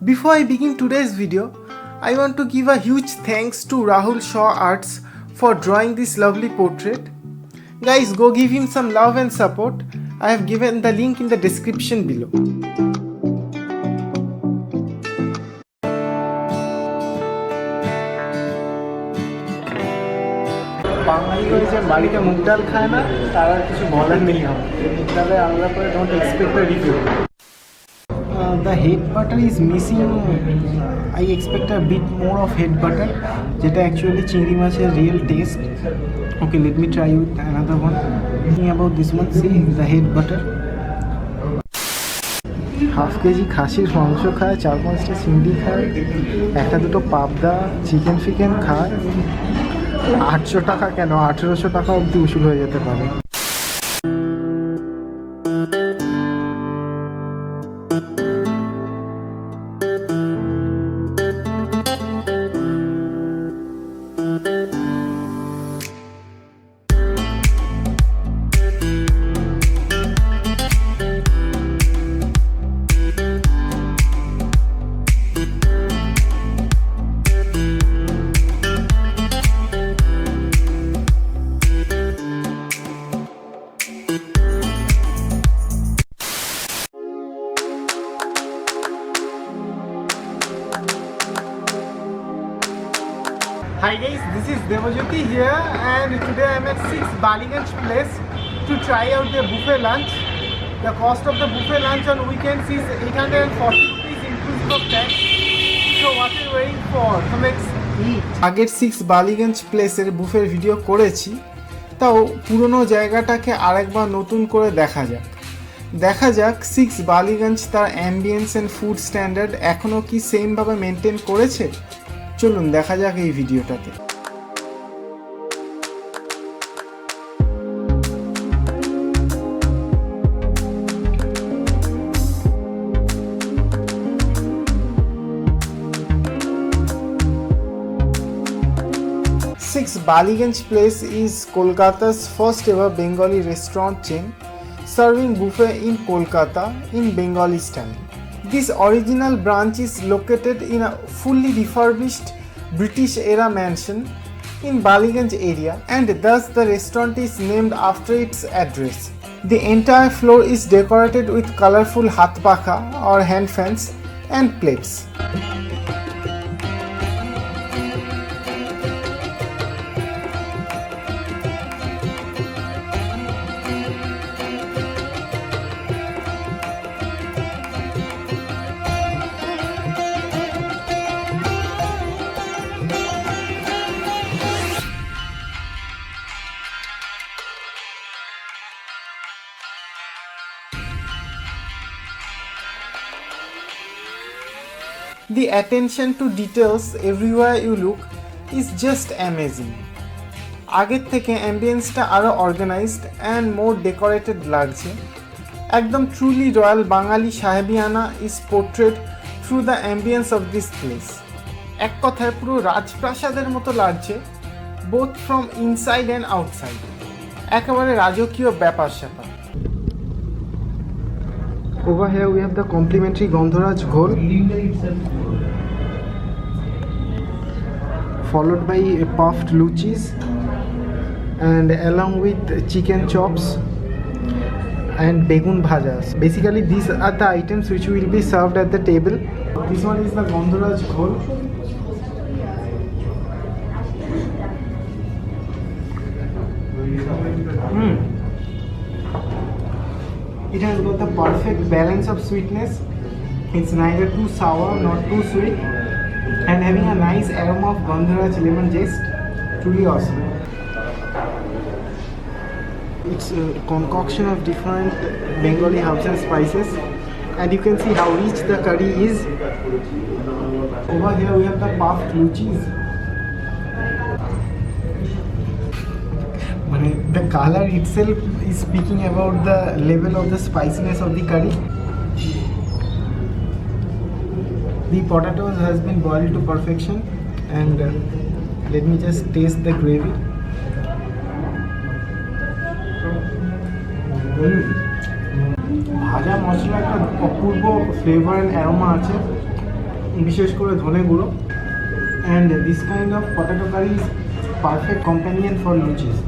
Before I begin today's video, I want to give a huge thanks to Rahul Shaw Arts for drawing this lovely portrait. Guys, go give him some love and support. I have given the link in the description below. বাঙালিরা যে বাড়িতে মুগ ডাল খায় না তার আর কিছু বলার নেই আমার মুগ ডালে আলাদা করে don't expect a review the head butter is missing. I expect a bit more of head butter যেটা actually চিংড়ি মাছের real taste. Okay, let me try with another one. Thinking about this one, see the head butter. Half KG খাসির মাংস খায়, 4-5টা চিংড়ি খায়, একটা দুটো পাবদা চিকেন ফিকেন খায়, 800 টাকা কেন 1800 টাকা অবধি উসুল হয়ে যেতে পারে। Hi guys, this is Devajyoti here and today I am at 6 Baliganj Place to try out their buffet lunch. The cost of the buffet lunch on weekends is 840 rupees inclusive of tax. So what are you waiting for? So let's eat. আগের 6 বালিগঞ্জ প্লেসের বুফের video করেছি, তাও পুরনো জায়গাটাকে আরেকবার নতুন করে দেখা যাক 6 বালিগঞ্জ তার অ্যাম্বিয়েন্স এন্ড ফুড স্ট্যান্ডার্ড এখনও কি সেম ভাবে মেনটেন করেছে। চলুন দেখা যাক এই ভিডিওটাতে। Baliganj Place is Kolkata's first ever Bengali restaurant chain serving buffet in Kolkata in Bengali style. This original branch is located in a fully refurbished British era mansion in Baliganj area and thus the restaurant is named after its address. The entire floor is decorated with colorful hath pakha or hand fans and plates. The attention to details everywhere you look is just amazing. আগের থেকে অ্যাম্বিয়েন্সটা আরো organised and more decorated লাগছে। একদম truly royal Bangali সাহেবিয়ানা is portrait through the ambience of this place. এক কথায় পুরো রাজপ্রাসাদের মতো লাগছে, both from inside and outside. একেবারে রাজকীয় ব্যাপার স্যাপার। Over here we have the complimentary Gandharaj Ghol followed by puffed luchis and along with chicken chops and begun bhajas. Basically these are the items which will be served at the table. This one is the Gandharaj Ghol. It has got the perfect balance of sweetness. It's neither too sour nor too sweet and having a nice aroma of Gandharaj lemon zest. Truly awesome. It's a concoction of different Bengali herbs and spices and you can see how rich the curry is. Over here we have the puffed luchis. The color itself is speaking about the level of the spiciness of the curry. The potatoes has been boiled to perfection and let me just taste the gravy. ভাজা মশলা একটা অপূর্ব flavour and aroma আছে। বিশেষ করে ধনে গুঁড়ো। And this kind of potato curry is perfect companion for luchis.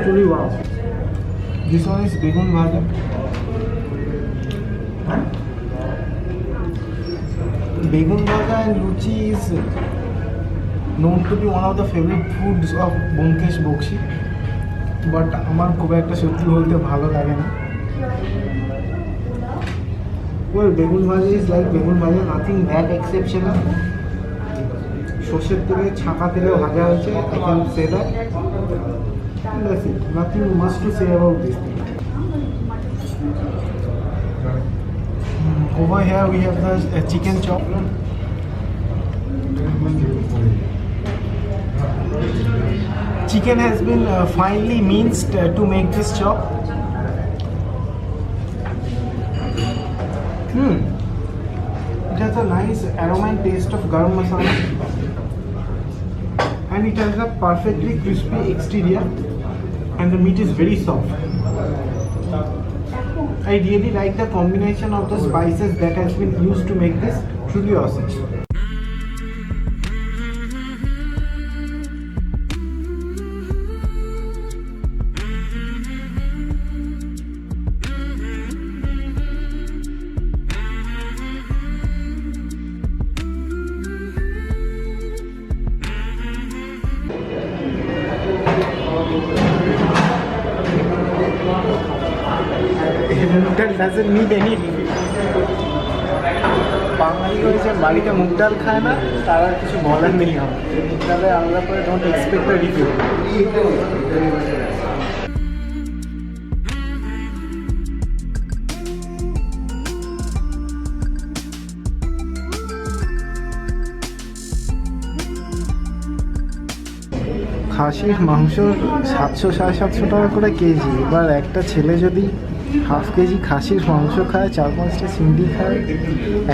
Truly wow. This one is begun bhaja. Begun bhaja and luchi is known to be one of the favorite foods of Byomkesh Bakshi. But আমার খুব একটা সত্যি বলতে ভালো লাগে না। Well, begun bhaja is like begun bhaja, nothing that exceptional. সর্ষের তেলে ছাঁকা তেলে ভাজা হয়েছে, I can say that. That's it. Nothing much to say about this thing. Over here we have the chicken chop. Chicken has been finely minced to make this chop. It has a nice aroma and taste of garam masala. And it has a perfectly crispy exterior and the meat is very soft. I really like the combination of the spices that has been used to make this truly awesome. মুগ ডাল doesn't need any refill. বাঙালি হয়েছে বাড়িতে মুগ ডাল খায় না, তার আর কিছু বলার নেই। আমার মুগ ডালে আলাদা করে ডোন্ট এক্সপেক্ট আ রিফিল। খাসির মাংস 700-750 টাকা করে কেজি। এবার একটা ছেলে যদি হাফ কেজি খাসির মাংস খায়, 4-5টা চিংড়ি খায়,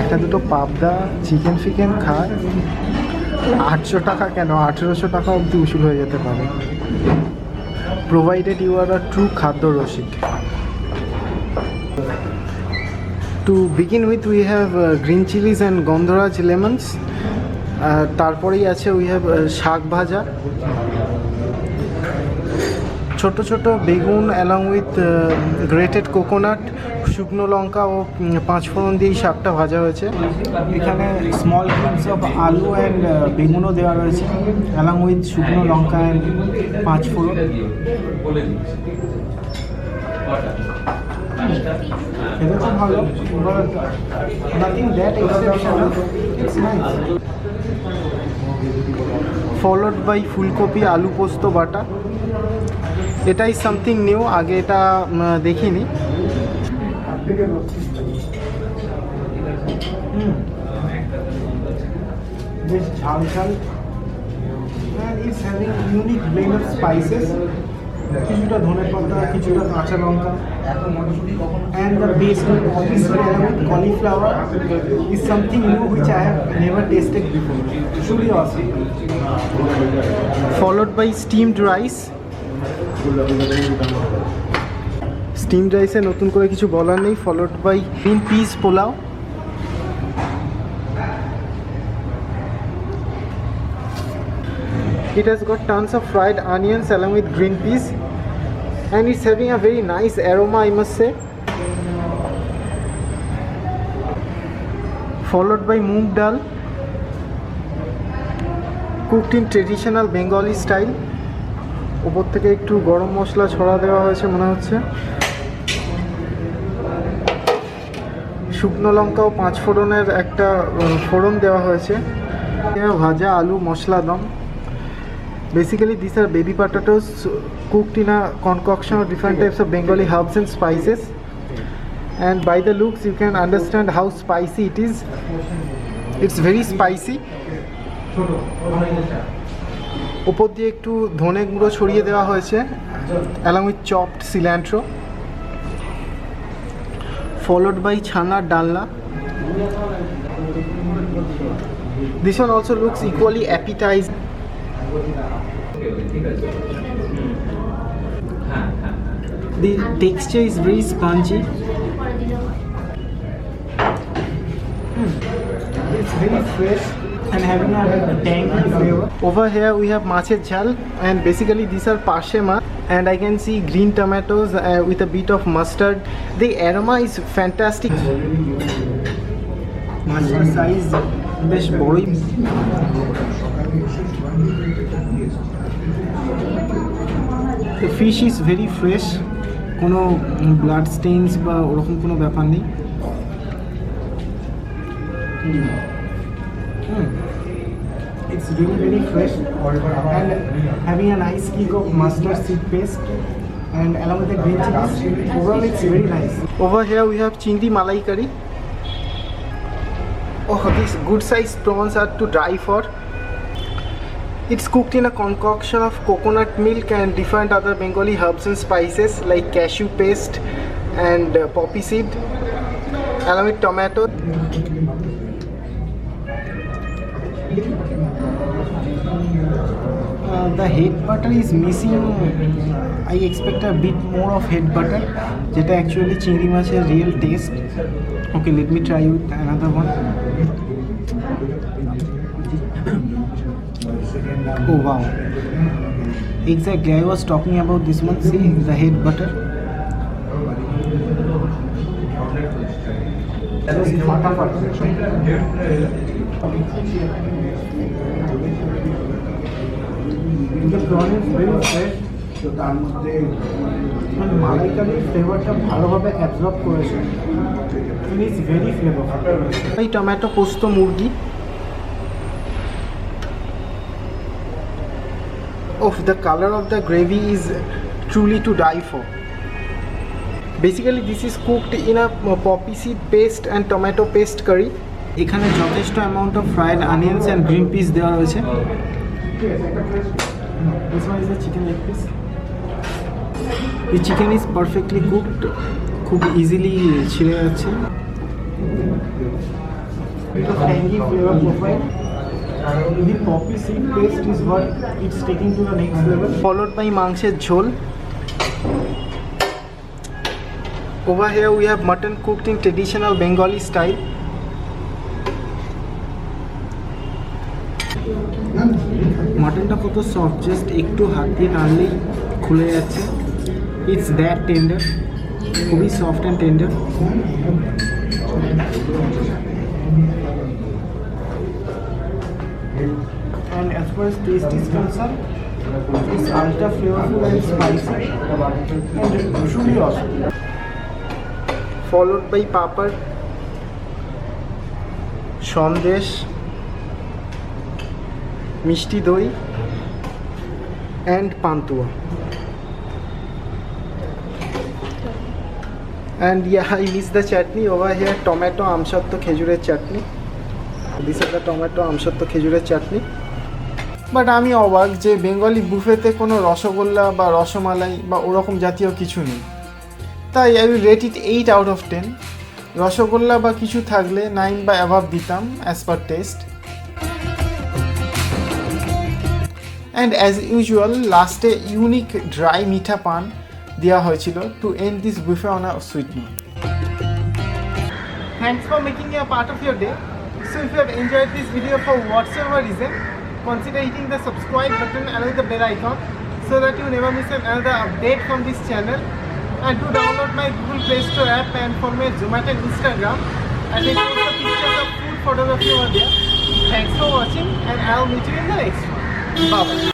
একটা দুটো পাবদা চিকেন ফিকেন খায়, 800 টাকা কেন 1800 টাকা অবধি উসুল হয়ে যেতে পারে, provided you are a true খাদ্য রসিক। To begin with we have green chillies and gondhoraj lemons. তারপরেই আছে উই হ্যাভ শাক ভাজা, ছোট ছোট বেগুন অ্যালং উইথ গ্রেটেড কোকোনাট, শুকনো লঙ্কা ও 5 ফোড়ন দিয়ে এই শাকটা ভাজা হয়েছে। এখানে স্মল কিউবস অফ আলু অ্যান্ড বেগুনও দেওয়া রয়েছে অ্যালং উইথ শুকনো লঙ্কা অ্যান্ড 5 ফোড়ন। এটা তো ভালো, but nothing that exceptional, it's nice. Followed by ফুলকপি আলু পোস্ত বাটা। এটাই সামথিং নিউ, আগে এটা দেখিনি। বেশ ঝাল ঝাল, and it's having a unique blend of spices. কিছুটা ধনে পাতা, কিছুটা কাঁচা লঙ্কা, and the base obviously with cauliflower is something new which I have never tasted before. Truly awesome. Followed by steamed rice. Steamed রাইসে নতুন করে কিছু বলার নেই। Followed by green peas pulao. It has got tons of fried onions along with green peas and it's having a very nice aroma, I must say. Followed by moong dal, cooked in traditional Bengali style. উপর থেকে একটু গরম মশলা ছড়া দেওয়া হয়েছে মনে হচ্ছে। শুকনো লঙ্কা ও 5 ফোড়নের একটা ফোড়ন দেওয়া হয়েছে। ভাজা আলু মশলা দম। Basically these are baby potatoes cooked in a concoction of different types of Bengali herbs and spices, and by the looks you can understand how spicy it is. It's very spicy. উপর দিয়ে একটু ধনে গুঁড়ো ছড়িয়ে দেওয়া হয়েছে along with chopped cilantro. Followed by chana dalna. This one also looks equally appetizing. The texture is very spongy. very fresh and having a tangy flavor. Over here we have macher jhal, and basically these are parshe mach, and I can see green tomatoes with a bit of mustard. The aroma is fantastic. Macher size besh boroi. The fish is very fresh, কোনো blood stains বা ওরকম কোনো ব্যাপার নেই। It's really very fresh and having a nice kick of mustard seed paste, and along with the green chilies, overall it's very nice. Over here we have chingdi malai curry. Oh, these good sized prawns are to die for. It's cooked in a concoction of coconut milk and different other Bengali herbs and spices like cashew paste and poppy seed, along with tomato. The head butter is missing. I expect a bit more of head butter, jeta actually chingri macher real taste. Okay, let me try with another one. Oh wow, exactly, I was talking about this one. See the head butter. The prawn is very fresh and malai curry flavorটা ভালোভাবে absorb করেছে, and it's very flavorful. এই tomato পোস্ত মুরগি। Of the color of the gravy is truly to die for. Basically this is cooked in a poppy seed paste and tomato paste curry. এখানে যথেষ্ট amount of fried onions and green peas দেওয়া রয়েছে। This one is the chicken leg piece. The chicken is perfectly cooked, খুব easily ছিঁড়ে যাচ্ছে। Bit of tangy flavor profile. The poppy seed paste is what it's taking to the next level. Followed by মাংসের ঝোল. Over here we have mutton cooked in traditional Bengali style. মাটনটা কত soft, just একটু হাত দিয়ে নাড়লেই খুলে যাচ্ছে। It's that tender, খুবই soft and tender. And as far as taste is concerned, it's ultra flavorful and spicy and truly awesome. Followed by papad, Sandesh, মিষ্টি দই and pantua. And yeah, I miss the chutney over here. Tomato আমসত্ত্ব খেজুরের চাটনি. This is the tomato আমসত্ত্ব খেজুরের চাটনি. But আমি অবাক যে Bengali বুফেতে কোনো রসগোল্লা বা রসমালাই বা ওরকম জাতীয় কিছু নেই। তাই I will rate it 8 out of 10. Rasgulla বা কিছু থাকলে 9 বা অ্যাভাব দিতাম as per taste. And as usual লাস্টে ইউনিক ড্রাই মিঠা পান দেওয়া হয়েছিল to end this buffet on a sweet note. Thanks for making a part of your day. So if you have enjoyed this video for whatsoever reason, consider hitting the subscribe button and the bell icon so that you never miss another update from this channel. And do download my Google Play Store app and follow me at Zomato and Instagram, and take also pictures of food photography over there. Thanks for watching, and I'll meet you in the next one. Bye bye.